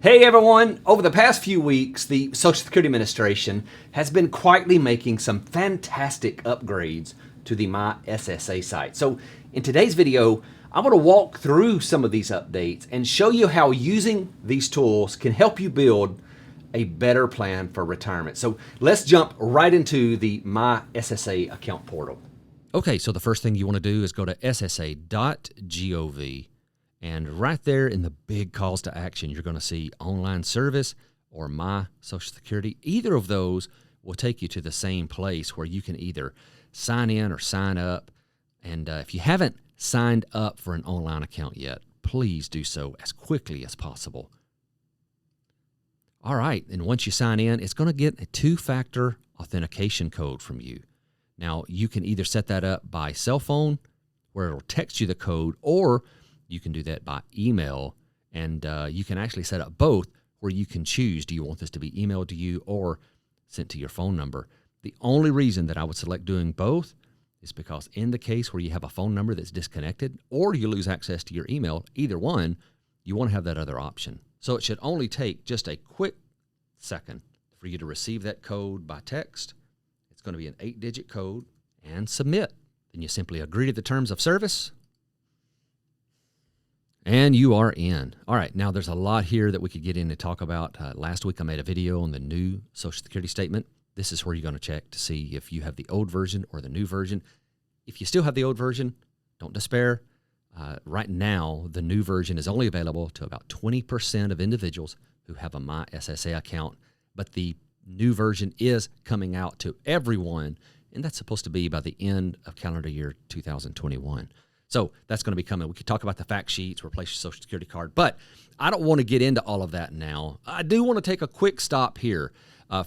Hey everyone! Over the past few weeks, the Social Security Administration has been quietly making some fantastic upgrades to the mySSA site. So in today's video, I'm going to walk through some of these updates and show you how using these tools can help you build a better plan for retirement. So let's jump right into the mySSA account portal. Okay, so the first thing you want to do is go to SSA.Gov. And right there in the big calls to action, you're going to see online service or my Social Security. Either of those will take you to the same place where you can either sign in or sign up. And if you haven't signed up for an online account yet, please do so as quickly as possible. All right, and once you sign in, it's going to get a two-factor authentication code from you. Now, you can either set that up by cell phone, where it'll text you the code, or you can do that by email, and you can actually set up both where you can choose, do you want this to be emailed to you or sent to your phone number? The only reason that I would select doing both is because in the case where you have a phone number that's disconnected or you lose access to your email, either one, you want to have that other option. So it should only take just a quick second for you to receive that code by text. It's going to be an 8-digit code, and submit. Then you simply agree to the terms of service, and you are in. All right, now there's a lot here that we could get in and talk about. Last week I made a video on the new Social Security statement. This is where you're going to check to see if you have the old version or the new version. If you still have the old version, don't despair. Right now, the new version is only available to about 20% of individuals who have a mySSA account, but the new version is coming out to everyone, and that's supposed to be by the end of calendar year 2021. So that's going to be coming. We could talk about the fact sheets, replace your Social Security card, but I don't want to get into all of that now. I do want to take a quick stop here.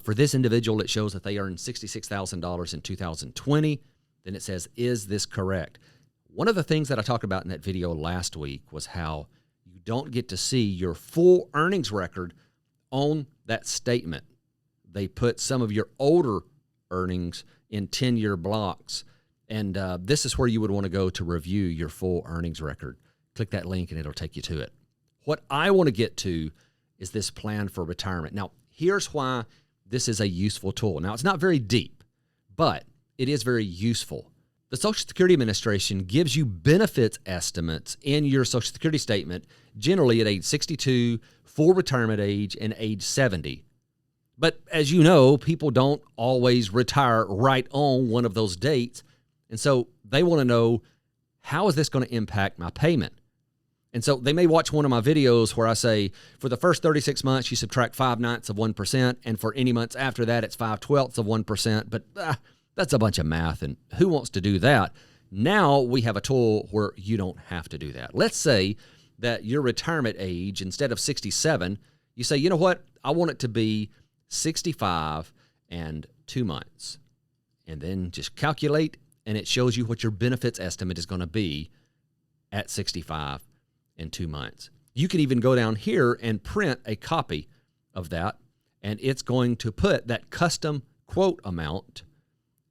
For this individual, it shows that they earned $66,000 in 2020. Then it says, is this correct? One of the things that I talked about in that video last week was how you don't get to see your full earnings record on that statement. They put some of your older earnings in 10-year blocks. And this is where you would want to go to review your full earnings record. Click that link and it'll take you to it. What I want to get to is this plan for retirement. Now, here's why this is a useful tool. Now, it's not very deep, but it is very useful. The Social Security Administration gives you benefits estimates in your Social Security statement, generally at age 62, full retirement age, and age 70. But as you know, people don't always retire right on one of those dates. And so they want to know, how is this going to impact my payment? And so they may watch one of my videos where I say, for the first 36 months, you subtract 5/9 of 1%. And for any months after that, it's 5/12 of 1%. But that's a bunch of math. And who wants to do that? Now we have a tool where you don't have to do that. Let's say that your retirement age, instead of 67, you say, you know what? I want it to be 65 and 2 months. And then just calculate, and it shows you what your benefits estimate is going to be at 65 and 2 months. You can even go down here and print a copy of that, and it's going to put that custom quote amount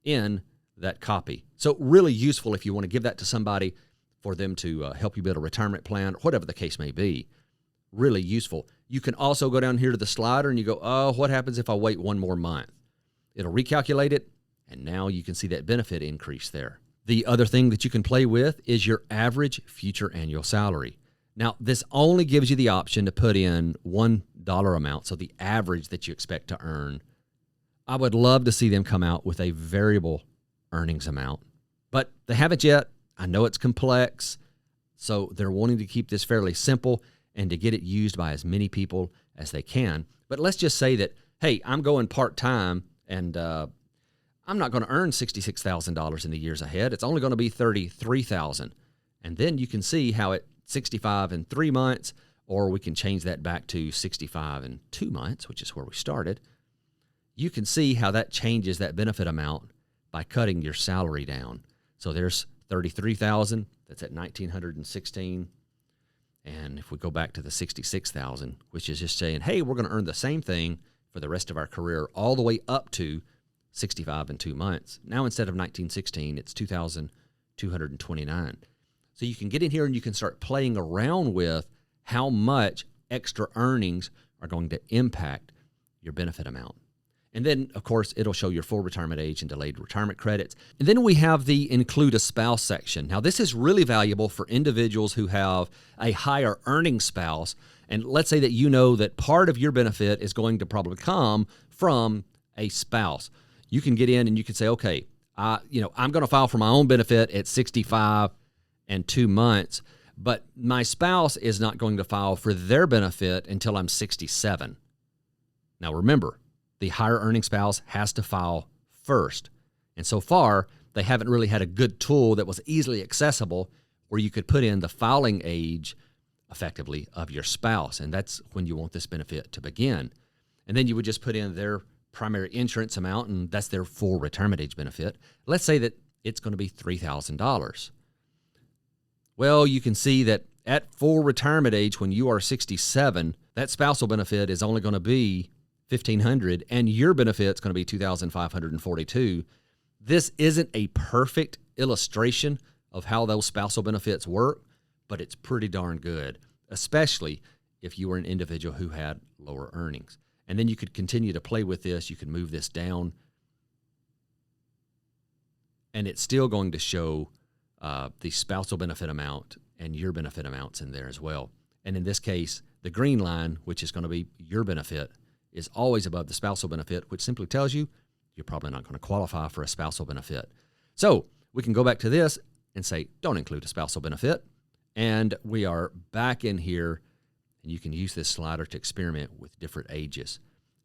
in that copy. So really useful if you want to give that to somebody for them to help you build a retirement plan, or whatever the case may be. Really useful. You can also go down here to the slider and you go, oh, what happens if I wait one more month? It'll recalculate it, and now you can see that benefit increase there. The other thing that you can play with is your average future annual salary. Now, this only gives you the option to put in $1 amount, so the average that you expect to earn. I would love to see them come out with a variable earnings amount, but they haven't yet. I know it's complex, so they're wanting to keep this fairly simple and to get it used by as many people as they can. But let's just say that, hey, I'm going part-time, and I'm not going to earn $66,000 in the years ahead. It's only going to be $33,000. And then you can see how at 65 and 3 months, or we can change that back to 65 and 2 months, which is where we started. You can see how that changes that benefit amount by cutting your salary down. So there's $33,000. That's at $1,916. And if we go back to the $66,000, which is just saying, hey, we're going to earn the same thing for the rest of our career, all the way up to 65 and 2 months. Now, instead of 1916, it's 2,229. So you can get in here and you can start playing around with how much extra earnings are going to impact your benefit amount. And then, of course, it'll show your full retirement age and delayed retirement credits. And then we have the include a spouse section. Now, this is really valuable for individuals who have a higher earning spouse. And let's say that you know that part of your benefit is going to probably come from a spouse. You can get in and you can say, okay, I'm going to file for my own benefit at 65 and 2 months, but my spouse is not going to file for their benefit until I'm 67. Now, remember, the higher earning spouse has to file first. And so far, they haven't really had a good tool that was easily accessible where you could put in the filing age effectively of your spouse. And that's when you want this benefit to begin. And then you would just put in their primary insurance amount, and that's their full retirement age benefit. Let's say that it's going to be $3,000. Well, you can see that at full retirement age, when you are 67, that spousal benefit is only going to be $1,500, and your benefit's going to be $2,542. This isn't a perfect illustration of how those spousal benefits work, but it's pretty darn good, especially if you were an individual who had lower earnings. And then you could continue to play with this. You could move this down, and it's still going to show the spousal benefit amount and your benefit amounts in there as well. And in this case, the green line, which is going to be your benefit, is always above the spousal benefit, which simply tells you you're probably not going to qualify for a spousal benefit. So we can go back to this and say, don't include a spousal benefit. And we are back in here, and you can use this slider to experiment with different ages.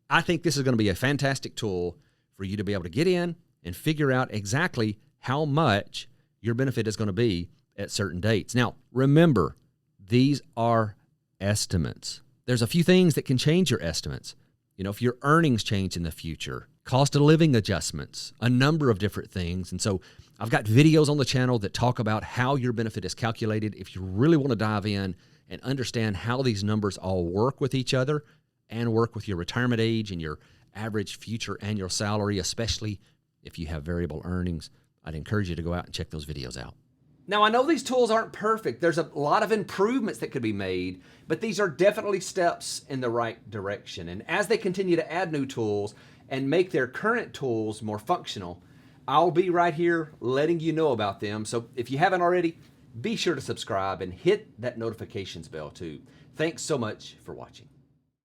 I think this is going to be a fantastic tool for you to be able to get in and figure out exactly how much your benefit is going to be at certain dates. Now, remember, these are estimates. There's a few things that can change your estimates. If your earnings change in the future, cost of living adjustments, a number of different things. And so I've got videos on the channel that talk about how your benefit is calculated. If you really want to dive in and understand how these numbers all work with each other and work with your retirement age and your average future annual salary, especially if you have variable earnings, I'd encourage you to go out and check those videos out. Now, I know these tools aren't perfect. There's a lot of improvements that could be made, but these are definitely steps in the right direction. And as they continue to add new tools and make their current tools more functional, I'll be right here letting you know about them. So if you haven't already, be sure to subscribe and hit that notifications bell too. Thanks so much for watching.